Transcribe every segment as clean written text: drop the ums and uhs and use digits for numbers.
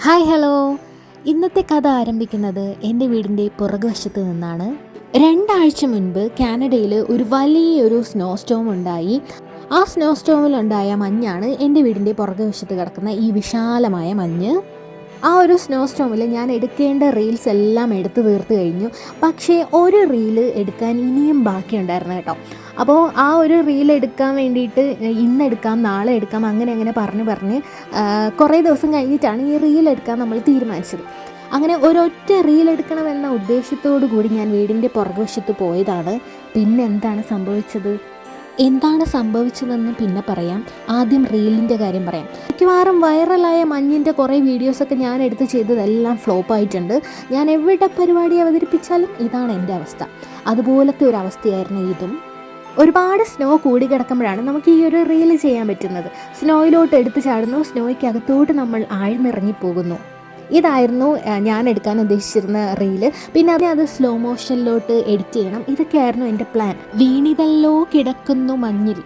Hi hello. ഇന്നത്തെ കഥ ആരംഭിക്കുന്നത് എൻ്റെ വീടിൻ്റെ പുറകുവശത്ത് നിന്നാണ്. 2 ആഴ്ച മുൻപ് കാനഡയിൽ ഒരു വലിയൊരു സ്നോ സ്റ്റോം ഉണ്ടായി. ആ സ്നോ സ്റ്റോമിലുണ്ടായ മഞ്ഞാണ് എൻ്റെ വീടിൻ്റെ പുറകുവശത്ത് കിടക്കുന്ന ഈ വിശാലമായ മഞ്ഞ്. ആ ഒരു സ്നോ സ്റ്റോമിൽ ഞാൻ എടുക്കേണ്ട റീൽസ് എല്ലാം എടുത്തു തീർത്ത് കഴിഞ്ഞു. പക്ഷേ ഒരു റീല് എടുക്കാൻ ഇനിയും ബാക്കിയുണ്ടായിരുന്നു കേട്ടോ. അപ്പോൾ ആ ഒരു റീൽ എടുക്കാൻ വേണ്ടിയിട്ട് ഇന്നെടുക്കാം നാളെ എടുക്കാം അങ്ങനെ പറഞ്ഞ് കുറേ ദിവസം കഴിഞ്ഞിട്ടാണ് ഈ റീൽ എടുക്കാൻ നമ്മൾ തീരുമാനിച്ചത്. അങ്ങനെ ഒരൊറ്റ റീൽ എടുക്കണമെന്ന ഉദ്ദേശത്തോടു കൂടി ഞാൻ വീടിൻ്റെ പുറകുവശത്ത് പോയതാണ്. പിന്നെ എന്താണ് സംഭവിച്ചതെന്ന് പിന്നെ പറയാം. ആദ്യം റീലിൻ്റെ കാര്യം പറയാം. മിക്കവാറും വൈറലായ മഞ്ഞിൻ്റെ കുറേ വീഡിയോസൊക്കെ ഞാൻ എടുത്ത് ചെയ്തതെല്ലാം ഫ്ലോപ്പായിട്ടുണ്ട്. ഞാൻ എവിടെ പരിപാടി അവതരിപ്പിച്ചാലും ഇതാണ് എൻ്റെ അവസ്ഥ. അതുപോലത്തെ ഒരു അവസ്ഥയായിരുന്നു ഇതും. ഒരുപാട് സ്നോ കൂടി കിടക്കുമ്പോഴാണ് നമുക്ക് ഈ ഒരു റീൽ ചെയ്യാൻ പറ്റുന്നത്. സ്നോയിലോട്ട് എടുത്ത് ചാടുന്നു, സ്നോയ്ക്കകത്തോട്ട് നമ്മൾ ആഴ്ന്നിറങ്ങിപ്പോകുന്നു. ഇതായിരുന്നു ഞാൻ എടുക്കാൻ ഉദ്ദേശിച്ചിരുന്ന റീല്. പിന്നെ അത് സ്ലോ മോഷനിലോട്ട് എഡിറ്റ് ചെയ്യണം. ഇതൊക്കെയായിരുന്നു എൻ്റെ പ്ലാൻ. വീണിതല്ലോ കിടക്കുന്നു മഞ്ഞിൽ.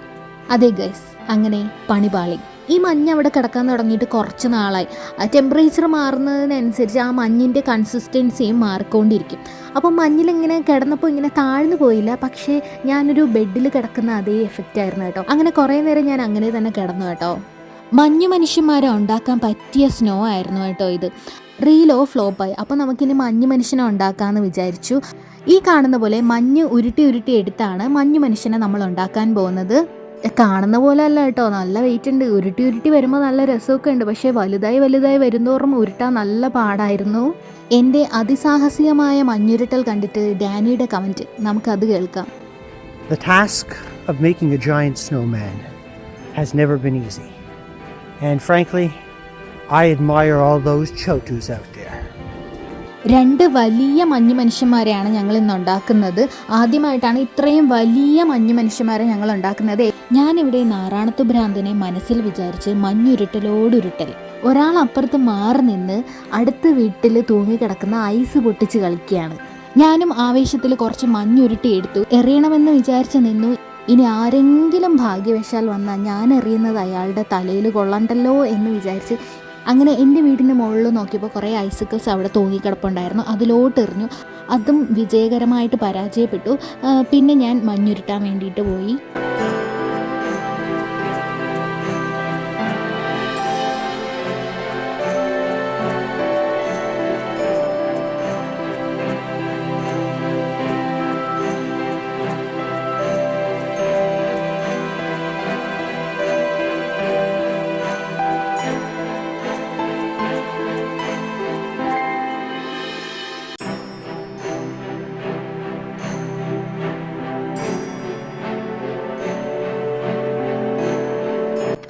അതെ ഗൈസ്, അങ്ങനെ പണിപാളി. ഈ മഞ്ഞ് അവിടെ കിടക്കാൻ തുടങ്ങിയിട്ട് കുറച്ച് നാളായി. ടെമ്പറേച്ചർ മാറുന്നതിനനുസരിച്ച് ആ മഞ്ഞിൻ്റെ കൺസിസ്റ്റൻസിയും മാറിക്കൊണ്ടിരിക്കും. അപ്പോൾ മഞ്ഞിലിങ്ങനെ കിടന്നപ്പോൾ ഇങ്ങനെ താഴ്ന്നു പോയില്ല, പക്ഷേ ഞാനൊരു ബെഡിൽ കിടക്കുന്ന അതേ എഫക്റ്റ് ആയിരുന്നു കേട്ടോ. അങ്ങനെ കുറേ നേരം ഞാൻ അങ്ങനെ തന്നെ കിടന്നു കേട്ടോ. മഞ്ഞു മനുഷ്യന്മാരെ ഉണ്ടാക്കാൻ പറ്റിയ സ്നോ ആയിരുന്നു കേട്ടോ ഇത്. റീലോ ഫ്ലോപ്പായി. അപ്പോൾ നമുക്കിനി മഞ്ഞു മനുഷ്യനെ ഉണ്ടാക്കാമെന്ന് വിചാരിച്ചു. ഈ കാണുന്ന പോലെ മഞ്ഞ് ഉരുട്ടി എടുത്താണ് മഞ്ഞു മനുഷ്യനെ നമ്മൾ ഉണ്ടാക്കാൻ പോകുന്നത്. കാണുന്ന പോലെ അല്ല കേട്ടോ, നല്ല വെയിറ്റ് ഉണ്ട്. ഉരുട്ടി വരുമ്പോൾ നല്ല രസമൊക്കെ ഉണ്ട്. പക്ഷേ വലുതായി വരുന്തോറും ഉരുട്ടാൻ നല്ല പാടായിരുന്നു. എൻ്റെ അതിസാഹസികമായ മഞ്ഞുരുട്ടൽ കണ്ടിട്ട് ഡാനിയുടെ കമൻറ്റ് നമുക്കത് കേൾക്കാം. The task of making a giant snowman has never been easy. And frankly, I admire all those chotus out there. 2 വലിയ മഞ്ഞു മനുഷ്യന്മാരെയാണ് ഞങ്ങൾ ഇന്ന് ഉണ്ടാക്കുന്നത്. ആദ്യമായിട്ടാണ് ഇത്രയും വലിയ മഞ്ഞു മനുഷ്യന്മാരെ ഞങ്ങൾ ഉണ്ടാക്കുന്നത്. ഞാനിവിടെ നാറാണത്തു ഭ്രാന്തനെ മനസ്സിൽ വിചാരിച്ച് മഞ്ഞുരുട്ടൽ ഒരാൾ അപ്പുറത്ത് മാറി നിന്ന് അടുത്ത വീട്ടിൽ തൂങ്ങിക്കിടക്കുന്ന ഐസ് പൊട്ടിച്ച് കളിക്കുകയാണ്. ഞാനും ആവേശത്തിൽ കുറച്ച് മഞ്ഞുരുട്ടി എടുത്തു. എറിയണമെന്ന് വിചാരിച്ച് നിന്നു. ഇനി ആരെങ്കിലും ഭാഗ്യവശാൽ വന്നാൽ ഞാൻ എറിയുന്നത് അയാളുടെ തലയിൽ കൊള്ളണ്ടല്ലോ എന്ന് വിചാരിച്ച് അങ്ങനെ എൻ്റെ വീടിൻ്റെ മുകളിൽ നോക്കിയപ്പോൾ കുറേ ഐസിക്കിൾസ് അവിടെ തൂങ്ങിക്കിടപ്പുണ്ടായിരുന്നു. അതിലോട്ട് എറിഞ്ഞു. അതും വിജയകരമായിട്ട് പരാജയപ്പെട്ടു. പിന്നെ ഞാൻ മഞ്ഞുരുട്ടാൻ വേണ്ടിയിട്ട് പോയി.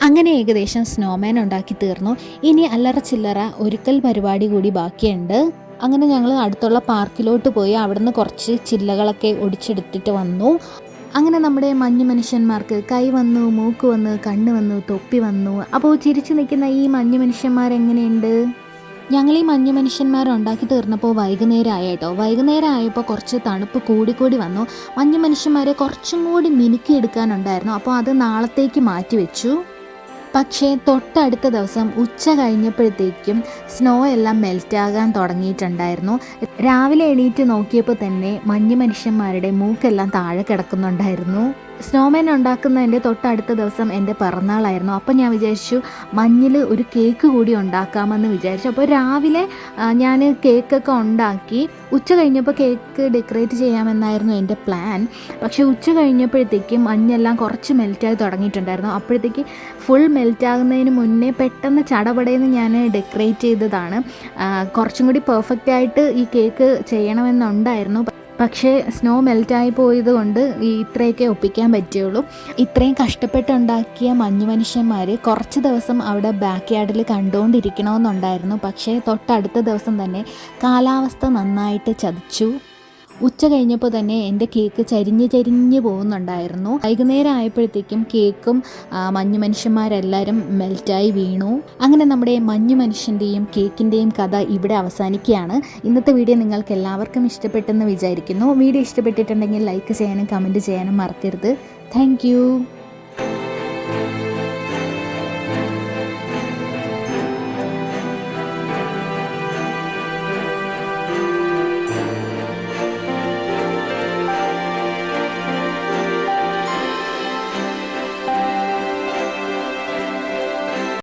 അങ്ങനെ ഏകദേശം സ്നോമാൻ ഉണ്ടാക്കി തീർന്നു. ഇനി അല്ലറ ചില്ലറ ഒരുക്കൽ പരിപാടി കൂടി ബാക്കിയുണ്ട്. അങ്ങനെ ഞങ്ങൾ അടുത്തുള്ള പാർക്കിലോട്ട് പോയി അവിടുന്ന് കുറച്ച് ചില്ലകളൊക്കെ ഒടിച്ചെടുത്തിട്ട് വന്നു. അങ്ങനെ നമ്മുടെ മഞ്ഞു മനുഷ്യന്മാർക്ക് കൈ വന്നു, മൂക്ക് വന്നു, കണ്ണ് വന്നു, തൊപ്പി വന്നു. അപ്പോൾ ചിരിച്ചു നിൽക്കുന്ന ഈ മഞ്ഞു മനുഷ്യന്മാരെങ്ങനെയുണ്ട്? ഞങ്ങൾ ഈ മഞ്ഞു മനുഷ്യന്മാരെ ഉണ്ടാക്കി തീർന്നപ്പോൾ വൈകുന്നേരം ആയിട്ടോ. വൈകുന്നേരം ആയപ്പോൾ കുറച്ച് തണുപ്പ് കൂടി വന്നു. മഞ്ഞു മനുഷ്യന്മാരെ കുറച്ചും കൂടി മിനുക്കിയെടുക്കാനുണ്ടായിരുന്നു. അപ്പോൾ അത് നാളത്തേക്ക് മാറ്റി വെച്ചു. പക്ഷേ തൊട്ടടുത്ത ദിവസം ഉച്ച കഴിഞ്ഞപ്പോഴത്തേക്കും സ്നോ എല്ലാം മെൽറ്റാകാൻ തുടങ്ങിയിട്ടുണ്ടായിരുന്നു. രാവിലെ എണീറ്റ് നോക്കിയപ്പോൾ തന്നെ മഞ്ഞു മനുഷ്യന്മാരുടെ മൂക്കെല്ലാം താഴെ കിടക്കുന്നുണ്ടായിരുന്നു. സ്നോമാൻ ഉണ്ടാക്കുന്നതിൻ്റെ തൊട്ടടുത്ത ദിവസം എൻ്റെ പിറന്നാളായിരുന്നു. അപ്പോൾ ഞാൻ വിചാരിച്ചു മഞ്ഞിൽ ഒരു കേക്ക് കൂടി ഉണ്ടാക്കാമെന്ന് വിചാരിച്ചു. അപ്പോൾ രാവിലെ ഞാൻ കേക്കൊക്കെ ഉണ്ടാക്കി. ഉച്ച കഴിഞ്ഞപ്പോൾ കേക്ക് ഡെക്കറേറ്റ് ചെയ്യാമെന്നായിരുന്നു എൻ്റെ പ്ലാൻ. പക്ഷേ ഉച്ച കഴിഞ്ഞപ്പോഴത്തേക്കും മഞ്ഞെല്ലാം കുറച്ച് മെൽറ്റായി തുടങ്ങിയിട്ടുണ്ടായിരുന്നു. അപ്പോഴത്തേക്ക് ഫുൾ മെൽറ്റാകുന്നതിന് മുന്നേ പെട്ടെന്ന് ചടപടയെന്ന് ഞാൻ ഡെക്കറേറ്റ് ചെയ്തതാണ്. കുറച്ചും കൂടി പെർഫെക്റ്റ് ആയിട്ട് ഈ കേക്ക് ചെയ്യണമെന്നുണ്ടായിരുന്നു. പക്ഷേ സ്നോ മെൽറ്റായി പോയത് കൊണ്ട് ഇത്രയൊക്കെ ഒപ്പിക്കാൻ പറ്റുള്ളൂ. ഇത്രയും കഷ്ടപ്പെട്ടുണ്ടാക്കിയ മഞ്ഞു മനുഷ്യന്മാർ കുറച്ച് ദിവസം അവിടെ ബാക്ക് യാർഡിൽ കണ്ടുകൊണ്ടിരിക്കണമെന്നുണ്ടായിരുന്നു. പക്ഷേ തൊട്ടടുത്ത ദിവസം തന്നെ കാലാവസ്ഥ നന്നായിട്ട് ചതിച്ചു. ഉച്ച കഴിഞ്ഞപ്പോൾ തന്നെ എൻ്റെ കേക്ക് ചരിഞ്ഞ് പോകുന്നുണ്ടായിരുന്നു. വൈകുന്നേരം ആയപ്പോഴത്തേക്കും കേക്കും മഞ്ഞു മനുഷ്യന്മാരെല്ലാവരും മെൽറ്റായി വീണു. അങ്ങനെ നമ്മുടെ മഞ്ഞു മനുഷ്യൻ്റെയും കേക്കിൻ്റെയും കഥ ഇവിടെ അവസാനിക്കുകയാണ്. ഇന്നത്തെ വീഡിയോ നിങ്ങൾക്ക് എല്ലാവർക്കും ഇഷ്ടപ്പെട്ടെന്ന് വിചാരിക്കുന്നു. വീഡിയോ ഇഷ്ടപ്പെട്ടിട്ടുണ്ടെങ്കിൽ ലൈക്ക് ചെയ്യാനും കമൻറ്റ് ചെയ്യാനും മറക്കരുത്. താങ്ക്